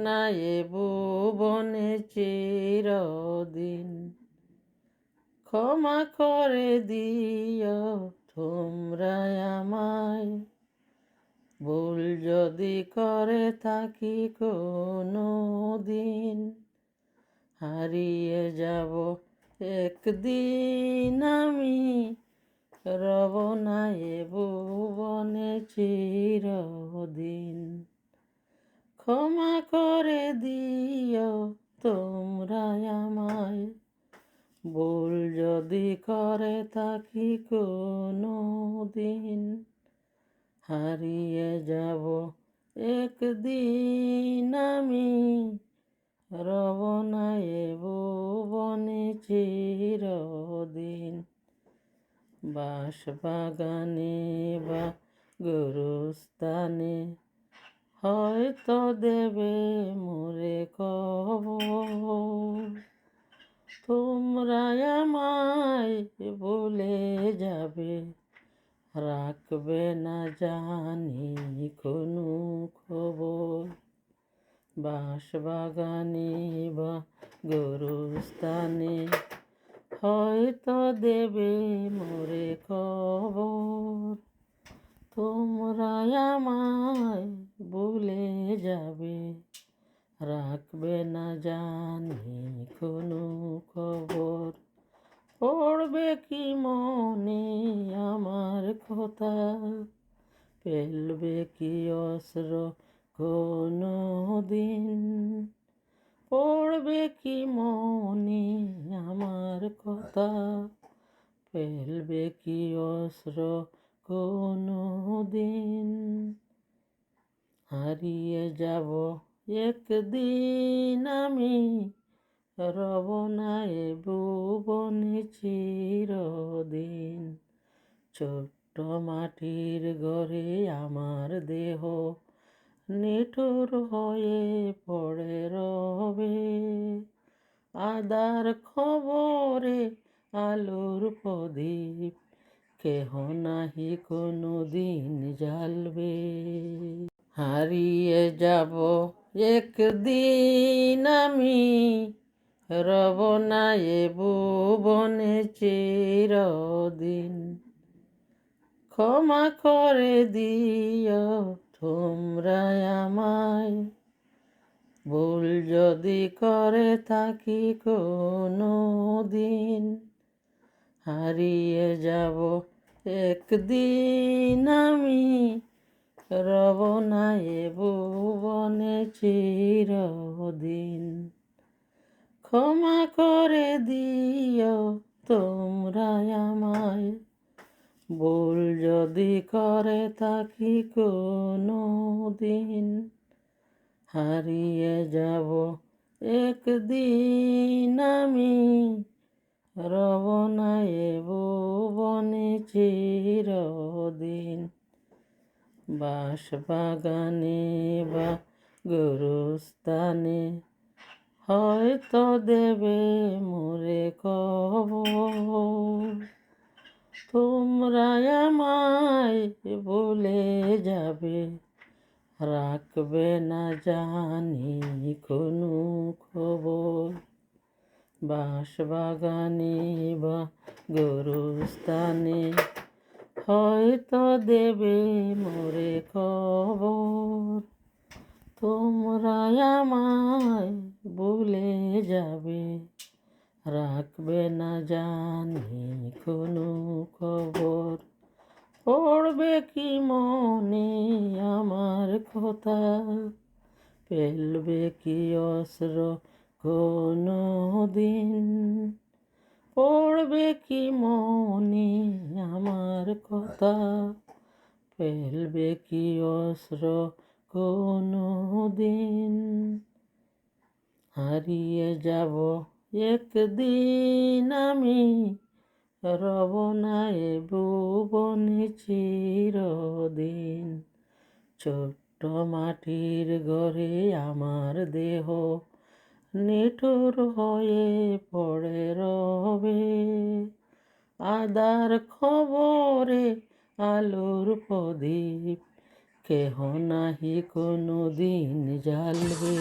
না এ ভুবনে চিরদিন। ক্ষমা করে দিও তোমরা আমায়, ভুল যদি করে থাকি কোনো দিন। হারিয়ে যাব একদিন আমি, রব না এ ভুবনে চিরদিন। ক্ষমা করে দিও তোমরা আমায়, ভুল যদি করে থাকি কোনো দিন। হারিয়ে যাব একদিন আমি, রব না এ ভুবনে চিরদিন। বাঁশবাগানে বা গোরস্থানে হয়তো দেবে মোরে কবর। তোমরা আমায় ভুলে যাবে, রাখবে না জানি কোনো খবর। বাঁশবাগানে বা গোরস্থানে হয়তো দেবে মোরে কবর। তোমরা আমায় ভুলে যাবে, রাখবে না জানি কোনো খবর। পড়বে কি মনে আমার কথা, ফেলবে কি অস্ত্র কোনো দিন। পড়বে কি মনে আমার কথা, ফেলবে কি অস্ত্র কোনো দিন। হারিয়ে যাব একদিন আমি, রব না এ ভুবনে চিরদিন। ছোট্ট মাটির ঘরে আমার দেহ নিঠুর হয়ে পড়ে রবে। আদার খবরে আলোর প্রদীপ কেহ নাহি কোনো দিন জ্বালবে। হারিয়ে যাব একদিন আমি, রব না এ ভুবনে চিরদিন। ক্ষমা করে দিও তোমরা আমায়, ভুল যদি করে থাকি কোনো দিন। হারিয়ে যাব একদিন আমি, রব না এ ভুবনে চিরদিন। ক্ষমা করে দিও তোমরা আমায়, ভুল যদি করে থাকি কোনো দিন। হারিয়ে যাব একদিন আমি, রব না এ ভুবনে চিরদিন। বাঁশবাগানে বা গোরস্থানে হয়তো দেবে মোরে কবর। তোমরা আমায় ভুলে যাবে, রাখবে না জানি কোনো খবর। বাঁশবাগানে বা গোরস্থানে হয়তো দেবে মোরে খবর। তোমরা আমায় ভুলে যাবে, রাখবে না জানি কোনো খবর। পড়বে কি মনে আমার কথা, ফেলবে কি অস্ত্র কোনো দিন। পড়বে কি মনে আমার কথা, ফেলবে কি অস্ত্র কোনো দিন। হারিয়ে যাব একদিন আমি, রব না এ ভুবনে চিরদিন। ছোট্ট মাটির ঘরে আমার দেহ নিঠুর হয়ে পড়ে রবে। আদার খবরে আলোর প্রদীপ কেহ নাহি কোনো দিন জ্বালবে।